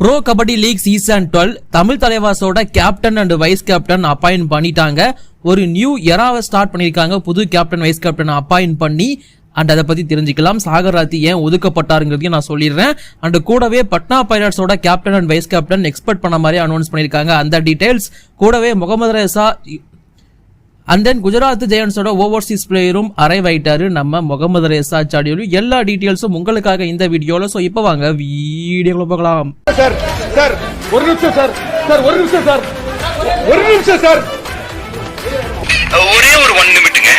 Bro kabaddi league season 12 Tamil தலைவாசோட captain and vice captain appoint பண்ணிட்டாங்க. ஒரு நியூ எராவை ஸ்டார்ட் பண்ணிருக்காங்க. புது கேப்டன் வைஸ் கேப்டன் அப்பாயிண்ட் பண்ணி அண்ட் அதை பத்தி தெரிஞ்சுக்கலாம். சாகர் ராத்தி ஏன் ஒதுக்கப்பட்டாருங்கிறதையும் நான் சொல்லிடுறேன். அண்ட் கூடவே பட்னா பைரட்ஸோட captain and vice captain expect பண்ண மாதிரி அனௌன்ஸ் பண்ணிருக்காங்க. அந்த டீடைல்ஸ் கூடவே Mohammad Reza and then Gujarat ஜெயண்ட்ஸோட ஓவர்சீஸ் பிளேயரும் அரைவ் ஆயிட்டாரு நம்ம முகமது ரேசா சாடியோலு. எல்லா டீடைல்ஸும் உங்களுக்காக இந்த வீடியோல. சோ இப்போ வாங்க வீடியோக்குள்ள போகலாம். சார் சார் ஒரு நிமிஷம் சார் சார் ஒரு நிமிஷம் சார் ஒரு நிமிஷம் சார் ஒரே ஒரு 1 நிமிட்டுங்க.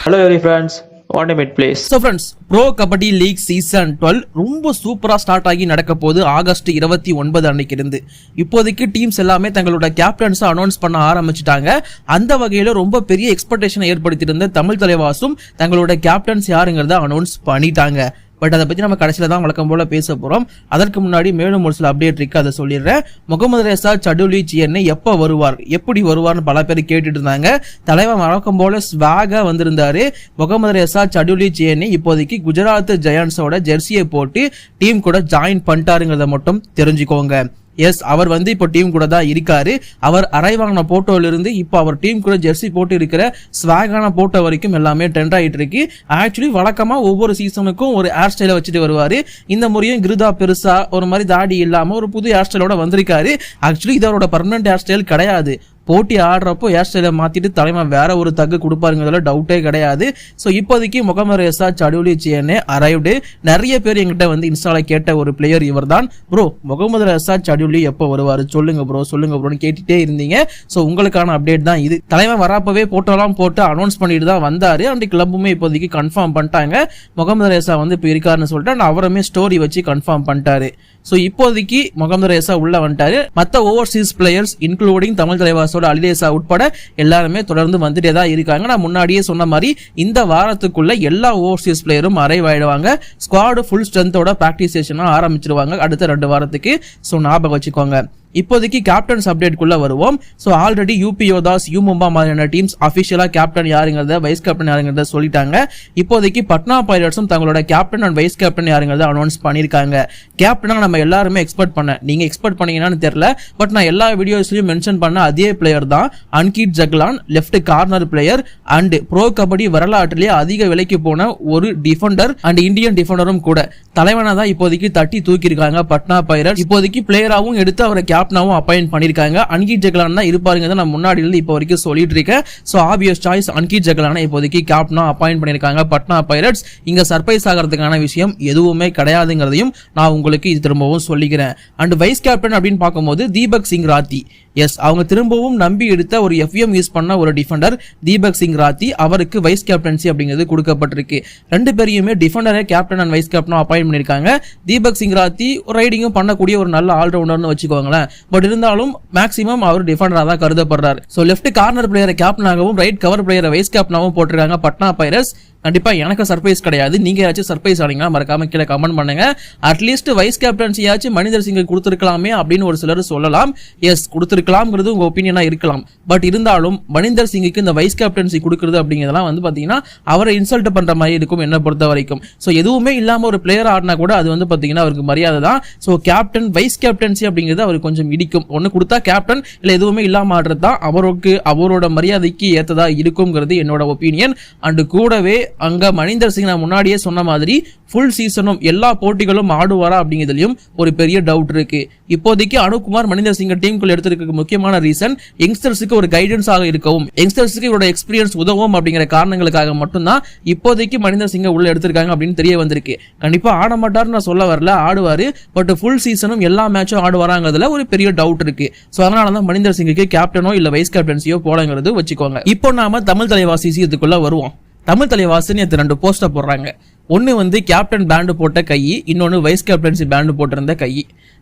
Hello every friends, 1 minute please. So friends, pro kabaddi league season 12 ரொம்ப சூப்பரா ஸ்டார்ட் ஆகி நடக்க போகுது ஆகஸ்ட் 29 அன்னைக்கு இருந்து. இப்போதைக்கு டீம்ஸ் எல்லாமே தங்களோட கேப்டன்ஸ் அனௌன்ஸ் பண்ண ஆரம்பிச்சிட்டாங்க. அந்த வகையில ரொம்ப பெரிய எக்ஸ்பெக்டேஷனை ஏற்படுத்தியிருந்த தமிழ் தலைவாசும் தங்களோட கேப்டன்ஸ் யாருங்கிறத அனௌன்ஸ் பண்ணிட்டாங்க. பட் அதை பத்தி நம்ம கடைசியில தான் வழக்கம் போல பேச போறோம். அதற்கு முன்னாடி மேலும் ஒரு சில அப்டேட் இருக்கு, அதை சொல்லிடுறேன். முகமது ரேசா சடுலி சிஎன்ஏ எப்ப வருவார், எப்படி வருவார்னு பல பேர் கேட்டுட்டு இருந்தாங்க. தலைவர் வழக்கம் போல ஸ்வாகா வந்திருந்தாரு. முகமது ரேசா சடுலி சிஎன்ஏ இப்போதைக்கு குஜராத் ஜெயண்ட்ஸோட ஜெர்சியை போட்டு டீம் கூட ஜாயின் பண்ணிட்டாருங்கிறத மட்டும் தெரிஞ்சுக்கோங்க. எஸ், அவர் இப்போ டீம் கூட தான் இருக்காரு. அவர் அரைவான போட்டோல இருந்து இப்போ அவர் டீம் கூட ஜெர்சி போட்டு இருக்கிற ஸ்வாகான போட்டோ வரைக்கும் எல்லாமே ட்ரெண்ட் ஆகிட்டு இருக்கு. ஆக்சுவலி வழக்கமா ஒவ்வொரு சீசனுக்கும் ஒரு ஹேர் ஸ்டைலை வச்சுட்டு வருவாரு. இந்த முறையும் கிருதா பெருசா ஒரு மாதிரி தாடி இல்லாம ஒரு புது ஹேர் ஸ்டைலோட வந்திருக்காரு. ஆக்சுவலி இது அவரோட பர்மனன்ட் ஹேர் ஸ்டைல் கிடையாது. போட்டி ஆடுறப்போ ஹேர் ஸ்டைலை மாத்திட்டு தலைமை வேற ஒரு தகு கொடுப்பாருங்கிறதுல டவுட்டே கிடையாது. ஸோ இப்போதைக்கு முகமது ரேசா சடுலி சிஎன்ஏ அரைவ்டு. நிறைய பேர் எங்கிட்ட இன்ஸ்டால கேட்ட ஒரு பிளேயர் இவர் தான். ப்ரோ முகமது ரேசா சடுலி எப்போ வருவாரு, சொல்லுங்க ப்ரோன்னு கேட்டுட்டே இருந்தீங்க. ஸோ உங்களுக்கான அப்டேட் தான் இது. தலைமை வரப்பவே போட்டோலாம் போட்டு அனௌன்ஸ் பண்ணிட்டு தான் வந்தாரு. அண்ட் கிளப்புமே இப்போதைக்கு கன்ஃபார்ம் பண்ணிட்டாங்க முகமது ரேசா இப்போ இருக்காருன்னு சொல்லிட்டு. அண்ட் அவருமே ஸ்டோரி வச்சு கன்ஃபார்ம் பண்ணிட்டாரு. ஸோ இப்போதைக்கு முகமது ரேசா உள்ள வந்துட்டாரு. மற்ற ஓவர்சீஸ் பிளேயர்ஸ் இன்க்ளூடிங் தமிழ் தலைவாசோட அலிலேசா உட்பட எல்லாருமே தொடர்ந்து வந்துட்டே தான் இருக்காங்க. நான் முன்னாடியே சொன்ன மாதிரி இந்த வாரத்துக்குள்ள எல்லா ஓவர்சீஸ் பிளேயரும் அரைவ் ஆயிடுவாங்க. ஸ்குவாட் ஃபுல் ஸ்ட்ரென்த்தோட பிராக்டிஸ் செஷன் ஆரம்பிச்சிருவாங்க அடுத்த 2 வாரத்துக்கு. ஸோ ஞாபகம் வச்சுக்கோங்க. இப்போதைக்கு கேப்டன்ஸ் அப்டேட்குள்ள வருவோம். So already UP Yoddhas, U Mumba மாதிரியான டீம்ஸ் அபிஷியலா கேப்டன் யாருங்கிறத வைஸ் கேப்டன் யாருங்கிறத சொல்லிட்டாங்க. இப்போதைக்கு பட்னா பைரட்ஸும் தங்களோட கேப்டன் அண்ட் வைஸ் கேப்டன் யாருங்கிறத அனௌன்ஸ் பண்ணிருக்காங்க. கேப்டனா நம்ம எல்லாருமே எக்ஸ்பெக்ட் நீங்க எக்ஸ்பெக்ட் பண்ணீங்கன்னு தெரியல, பட் நான் எல்லா வீடியோஸ்லயும் மென்ஷன் பண்ண அதே பிளேயர் தான் Ankit Jaglan, left corner player and bro kabaddi வரலாற்றிலேயே அதிக விலைக்கு போன ஒரு டிஃபெண்டர் அண்ட் இந்தியன் டிஃபெண்டரும் கூட. தலைவனா தான் இப்போதைக்கு தட்டி தூக்கி இருக்காங்க பட்னா பைரட்ஸ். இப்போதைக்கு பிளேயராவும் எடுத்து அவரை கேப்டனாவும் அப்பாயிண்ட் பண்ணிருக்காங்க. அன்கிட் ஜக்லான் தான் இருப்பாருங்க, நான் முன்னாடி இருந்து இப்போ வரைக்கும் சொல்லிட்டு இருக்கேன். சோ ஆபியஸ் சாய்ஸ் அன்கிட் ஜக்லானை இப்போதைக்கு கேப்டனா அப்பாயிண்ட் பண்ணிருக்காங்க பட்னா பைரட்ஸ். இங்க சர்ப்ரைஸ் ஆகிறதுக்கான விஷயம் எதுவுமே கிடையாதுங்கிறதையும் நான் உங்களுக்கு இது திரும்பவும் சொல்லிக்கிறேன். அண்ட் வைஸ் கேப்டன் அப்படின்னு பார்க்கும்போது தீபக் சிங் ராத்தி. எஸ், அவங்க திரும்பவும் நம்பி எடுத்த ஒரு எஃப்எம் யூஸ் பண்ண ஒரு டிஃபெண்டர் தீபக் சிங் ராத்தி. அவருக்கு வைஸ் கேப்டன்சி அப்படிங்கிறது கொடுக்கப்பட்டிருக்கு. 2 பேரையுமே டிஃபெண்டரை கேப்டன் அண்ட் வைஸ் கேப்டனா அப்பாயிண்ட் பண்ணிருக்காங்க. தீபக் சிங் ராத்தி ரைடிங்கும் பண்ணக்கூடிய ஒரு நல்ல ஆல்ரவுண்டர்னு வச்சுக்கோங்களேன். பட் இருந்தாலும் மேக்ஸிமம் அவர் டிஃபெண்டரா தான் கருதப்படுறாரு. சோ லெஃப்ட் கார்னர் பிளேயரை கேப்டனாகவும் ரைட் கவர் பிளேயரை வைஸ் கேப்டனாகவும் போட்டிருக்காங்க பட்னா பைரட்ஸ். கண்டிப்பா எனக்கு சர்ப்ரைஸ் கிடையாது. நீங்க யாச்சும் சர்ப்ரைஸ் ஆனீங்கன்னா மறக்காம கீழே கமெண்ட் பண்ணுங்க. அட்லீஸ்ட் வைஸ் கேப்டன்சியாச்சும் மனிதர் சிங் கொடுத்திருக்கலாமே அப்படின்னு ஒரு சிலர் சொல்லலாம். எஸ், கொடுத்திருக்கலாம்ங்கிறது உங்க ஒப்பீனியனா இருக்கலாம். பட் இருந்தாலும் மனிதர் சிங்குக்கு இந்த வைஸ் கேப்டன்சி கொடுக்கறது அப்படிங்கிறதெல்லாம் பாத்தீங்கன்னா அவரை இன்சல்ட் பண்ற மாதிரி இருக்கும் என்ன பொறுத்த வரைக்கும். சோ எதுவுமே இல்லாம ஒரு பிளேயர் ஆடினா கூட அது பாத்தீங்கன்னா அவருக்கு மரியாதை தான். சோ கேப்டன் வைஸ் கேப்டன்சி அப்படிங்கிறது அவர் கொஞ்சம் இடிக்கும். ஒன்னு கொடுத்தா கேப்டன், இல்ல எதுவுமே இல்லாம ஆடுறது தான் அவருக்கு அவரோட மரியாதைக்கு ஏத்ததா இருக்குங்கிறது என்னோட ஒப்பீனியன். அண்ட் கூடவே அங்க மனிந்தர் சிங் நான் முன்னாடியே சொன்ன மாதிரி ஃபுல் சீசனும் எல்லா போட்டிகளும் ஆடுவாரா அப்படிங்கிறதுலயும் ஒரு பெரிய டவுட் இருக்கு. இப்போதைக்கு அனுகுமார் மனிந்தர் சிங் டீமுக்குள்ள எடுத்திருக்க முக்கியமான ரீசன் யங்ஸ்டர்ஸுக்கு ஒரு கைடன்ஸ் ஆக இருக்கவும், யங்ஸ்டர்ஸுக்கு இவரோட எக்ஸ்பீரியன்ஸ் உதவும் அப்படிங்கிற காரணங்களுக்காக மட்டும்தான் இப்போதைக்கு மனிந்தர் சிங்கை உள்ள எடுத்திருக்காங்க அப்படின்னு தெரிய வந்திருக்கு. கண்டிப்பா ஆட மாட்டாருன்னு நான் சொல்ல வரல, ஆடுவாரு. பட் ஃபுல் சீசனும் எல்லா மேட்சும் ஆடுவாராங்கிறதுல ஒரு பெரிய டவுட் இருக்கு. சோ அதனாலதான் மனிந்தர் சிங்குக்கு கேப்டனோ இல்ல வைஸ் கேப்டன்சியோ போலங்கிறது வச்சுக்கோங்க. இப்போ நாம தமிழ் தலைவாசி இதுக்குள்ள வருவோம். தமிழ் தலைவாசின்னு 2 போஸ்டர் போடுறாங்க. ஒன்னு கேப்டன் பேண்ட் போட்ட கை, இன்னொன்னு வைஸ் கேப்டன்சி பேண்ட் போட்டிருந்த கை.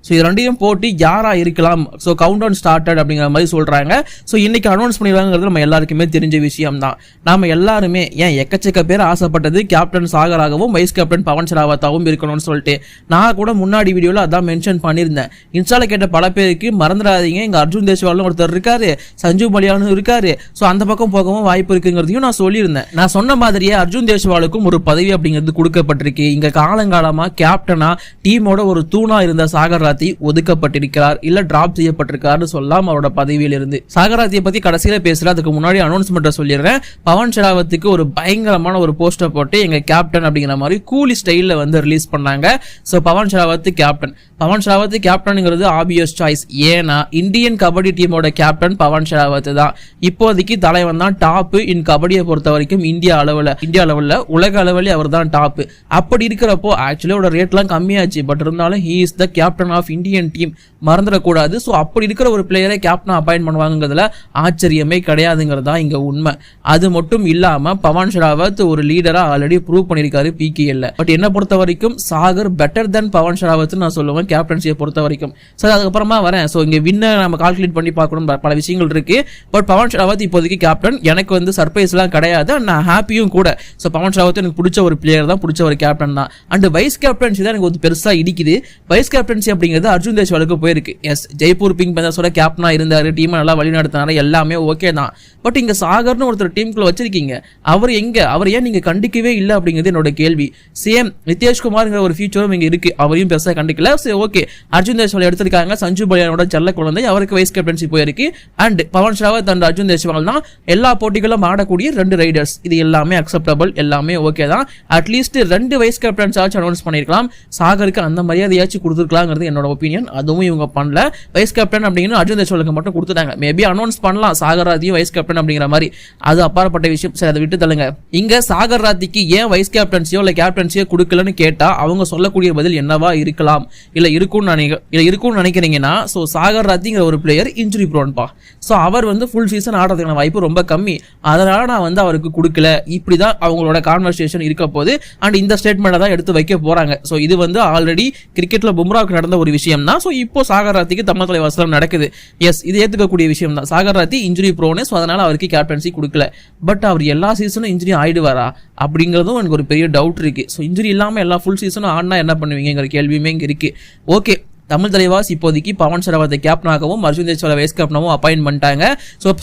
ஸோ இது 2யும் போட்டி யாரா இருக்கலாம். ஸோ கவுண்ட் டவுன் ஸ்டார்டட் அப்படிங்கிற மாதிரி சொல்றாங்க. ஸோ இன்னைக்கு அனௌன்ஸ் பண்ணிடுவாங்கிறது நம்ம எல்லாருக்குமே தெரிஞ்ச விஷயம் தான். நாம எல்லாருமே ஏன் எக்கச்சக்க பேர் ஆசைப்பட்டது கேப்டன் சாகராகவும் வைஸ் கேப்டன் பவன் ஷராவத்தாவும் இருக்கணும்னு சொல்லிட்டு. நான் கூட முன்னாடி வீடியோல அதான் மென்ஷன் பண்ணியிருந்தேன். இன்ஸ்டால கேட்ட பல பேருக்கு மறந்துடாதீங்க, இங்க அர்ஜுன் தேஷ்வாலும் ஒருத்தர் இருக்காரு, சஞ்சு மலியானும் இருக்காரு. ஸோ அந்த பக்கம் போகவும் வாய்ப்பு இருக்குங்கிறதையும் நான் சொல்லியிருந்தேன். நான் சொன்ன மாதிரியே அர்ஜுன் தேஷ்வாலுக்கும் ஒரு பதவி அப்படிங்கிறது கொடுக்கப்பட்டிருக்கு. இங்க காலங்காலமா கேப்டனா டீமோட ஒரு தூணா இருந்த சாகர் ராத்தி ஒதுக்கப்பட்டிருக்கிறார், இல்ல டிராப் செய்யப்பட்டிருக்காருன்னு சொல்லலாம் அவரோட பதவியில் இருந்து. சாகர் ராத்தியை பத்தி கடைசியில பேசுற அதுக்கு முன்னாடி அனௌன்ஸ்மெண்ட் சொல்லிடுறேன். பவன் ஷெராவத்துக்கு ஒரு பயங்கரமான ஒரு போஸ்டர் போட்டு எங்க கேப்டன் அப்படிங்கிற மாதிரி கூலி ஸ்டைல்ல வந்து ரிலீஸ் பண்ணாங்க. So Pawan Sehrawat captain. பவன் ஷெராவத் கேப்டன்ங்கிறது ஆபியஸ் சாய்ஸ். ஏன்னா இந்தியன் கபடி டீமோட கேப்டன் பவன் ஷெராவத் தான். இப்போதைக்கு தலைவன் தான் டாப் இன் கபடியை பொறுத்த வரைக்கும் இந்தியா அளவுல உலக அளவில் அவர் தான் டாப். அப்படி இருக்கிறப்போ ஆக்சுவலி அவரோட ரேட்லாம் கம்மியாச்சு, பட் இருந்தாலும் he is the captain of Indian team, மறந்துடக்கூடாது. ஸோ அப்படி இருக்கிற ஒரு பிளேயரை கேப்டனா அப்பாயின்ட் பண்ணுவாங்கிறதுல ஆச்சரியமே கிடையாதுங்கிறது தான் இங்க உண்மை. அது மட்டும் இல்லாம பவன் ஷெராவத் ஒரு லீடரா ஆல்ரெடி ப்ரூவ் பண்ணிருக்காரு பிகேஎல்ல. பட் என்ன பொறுத்த வரைக்கும் சாகர் பெட்டர் தென் பவன் ஷெராவத் நான் சொல்லுவேன் கேப்டன்சியை பொறுத்த வரைக்கும். சார் அதுக்கப்புறமா வரேன். ஸோ இங்க வின்ன நம்ம கால்குலேட் பண்ணி பார்க்கணும், பல விஷயங்கள் இருக்கு. பட் பவன் ஷெராவத் இப்போதைக்கு கேப்டன். எனக்கு வந்து சர்ப்ரைஸ் எல்லாம் கிடையாது, நான் ஹாப்பியும் கூட. ஸோ பவன் ஷெராவத் எனக்கு பிடிச்ச ஒரு பிளேயர் தான், பிடிச்ச ஒரு கேப்டன் தான். அண்ட் வைஸ் கேப்டன்சி தான் எனக்கு வந்து பெருசா இடிக்குது. வைஸ் கேப்டன்சி அப்படிங்கிறது அர்ஜுன் தேஷ்வாலுக்கு போயிருக்கு. எஸ், ஜெய்ப்பூர் பிங்க் பேந்தர்ஸோட கேப்டனா இருந்தாரு, டீமை நல்லா வழி நடத்தினாரு, எல்லாமே ஓகே தான். பட் இங்க சாகர்னு ஒருத்தர் டீமுக்குள்ள வச்சிருக்கீங்க, அவர் எங்க, அவர் ஏன் நீங்க கண்டிக்கவே இல்லை அப்படிங்கிறது என்னோட கேள்வி. சேம் நிதேஷ்குமார்ங்கிற ஒரு ஃபியூச்சரும் இங்க இருக்கு, அவரையும் பெருசா கண்டிக்கல. சரி ஓகே, அர்ஜுன் தேஷ்வால் எடுத்திருக்காங்க, சஞ்சு பலியானோட செல்ல குழந்தை, அவருக்கு வைஸ் கேப்டன்சி போயிருக்கு. அண்ட் பவன் ஷெராவத் அண்ட் அர்ஜுன் தேஷ்வால் தான் எல்லா போட்டிகளும் ஆடக்கூடிய 2 ரைடர்ஸ். இது எல்லாமே அக்செப்டபிள், எல்லாமே ஓகே தான். அட்லீஸ்ட் 2 வைஸ் கேப்டன்ஸ் ஆச்சு அனௌன்ஸ் பண்ணிருக்கலாம். சாகருக்கு அந்த மரியாதையாச்சும் கொடுத்துருக்கலாங்கிறது என்னோட ஒப்பீனியன். அதுவும் இவங்க பண்ணல. வைஸ் கேப்டன் அப்படின்னு அர்ஜுன் தேஷ்வாலுக்கு மட்டும் கொடுத்துட்டாங்க. மேபி அனௌன்ஸ் பண்ணலாம் சாகர் ராத்தியும் வைஸ் கேப்டன் அப்படிங்கிற மாதிரி, அது அப்பாற்பட்ட விஷயம். சரி, அதை விட்டு தள்ளுங்க. இங்க சாகர் ராத்திக்கு ஏன் வைஸ் கேப்டன்சியோ இல்ல கேப்டன்சியோ கொடுக்கலன்னு கேட்டா அவங்க சொல்லக்கூடிய பதில் என்னவா இருக்கலாம், இல்ல இருக்கும்னு நினைக்கிறீங்கன்னா, சோ சாகர் ராத்திங்கிற ஒரு பிளேயர் இன்ஜுரி ப்ரோன்பா. சோ அவர் வந்து ஃபுல் சீசன் ஆடுறதுக்கான வாய்ப்பு ரொம்ப கம்மி, அதனால நான் வந்து அவருக்கு கொடுக்கல. இப்படிதான் அவங்களோட கான்வர்சேஷன் இருக்க போது. அண்ட் இந்த ஸ்டேட்மெண்ட் தான் எடுத்து வைக்க போறாங்க. சோ இது வந்து ஆல்ரெடி கிரிக்கெட்ல பும்ராவுக்கு நடந்த ஒரு விஷயம் தான். சோ இப்போ சாகர் ராத்திக்கு தமிழ் தலைவாசலம் நடக்குது. எஸ், இது ஏத்துக்கக்கூடிய விஷயம் தான். சாகர் ராத்தி இன்ஜுரி ப்ரோனே, சோ அதனால அவருக்கு கேப்டன்சி கொடுக்கல. பட் அவர் எல்லா சீசனும் இன்ஜுரி ஆயிடுவாரா அப்படிங்கிறதும் எனக்கு ஒரு பெரிய டவுட் இருக்கு. ஸோ இன்ஜுரி இல்லாமல் எல்லா ஃபுல் சீசனும் ஆடினா என்ன பண்ணுவீங்கிற கேள்வியுமே இங்கே இருக்கு. ஓகே, தமிழ் தலைவாஸ் இப்போதைக்கு பவன் ஷெராவத்தை கேப்டனாகவும் அர்ஜுன் தேஷ்வாலை வைஸ் கேப்டனாகவும் அப்பாயின்ட் பண்ணிட்டாங்க. ஸோ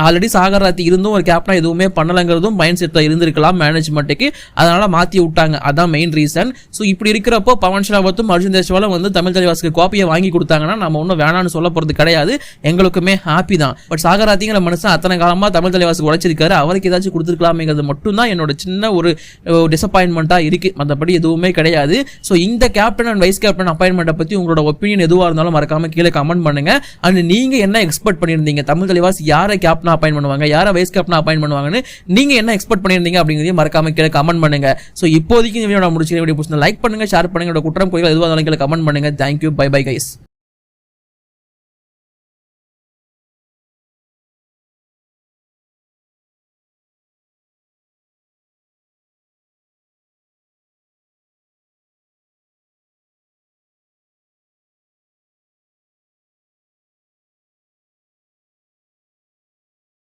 ஆல்ரெடி சாகர் ராத்தி இருந்தும் ஒரு கேப்டனா எதுவுமே பண்ணலங்கிறதும் மைண்ட் செட்ல இருந்திருக்கலாம் மேனேஜ்மெண்ட்டுக்கு, அதனால மாத்தி விட்டாங்க. அதான் மெயின் ரீசன். ஸோ இப்படி இருக்கிறப்போ பவன் ஷெராவத்தும் அர்ஜுன் தேஷ்வாலும் வந்து தமிழ் தலைவாஸ்க்கு காப்பியை வாங்கி கொடுத்தாங்கன்னா நம்ம ஒன்றும் வேணான்னு சொல்ல போறது கிடையாது, எங்களுக்குமே ஹாப்பி தான். பட் சாகர் ராத்திங்கிற மனுஷன் அத்தனை காலமா தமிழ் தலைவாசுக்கு உழைச்சிருக்காரு, அவருக்கு ஏதாச்சும் கொடுத்துருக்கலாமேங்கிறது மட்டும் தான் என்னோட சின்ன ஒரு டிசப்பாயின்மெண்டா இருக்கு, மற்றபடி எதுவுமே கிடையாது. ஸோ இந்த கேப்டன் அண்ட் வைஸ் கேப்டன் அப்பாயின்மெண்ட்டை பத்தி உங்களோட ஒப்பீனியன் எதுவாக இருந்தாலும் மறக்காம கீழே கமெண்ட் பண்ணுங்க. அண்ட் நீங்க என்ன எக்ஸ்பெக்ட் பண்ணியிருந்தீங்க, தமிழ் தலைவாஸ் யாரை கேப்டன் அப்பாயின்ட் பண்ணுவாங்க, யாரை வைஸ் கேப்டன் அப்பாயின்ட் பண்ணுவாங்கன்னு நீங்க என்ன எக்ஸ்பெக்ட் பண்ணியிருந்தீங்க அப்படிங்கிறதையும் மறக்காம கீழே கமெண்ட் பண்ணுங்க. சோ இப்போதைக்கு இந்த வீடியோ நான் முடிச்சிருக்கேன். வீடியோ பிடிச்சிருந்தா லைக் பண்ணுங்க, ஷேர் பண்ணுங்க, குற்றம் குறைகள் எதுவாக இருந்தாலும் கீழே கமெண்ட் பண்ணுங்க. Thank you, bye bye guys.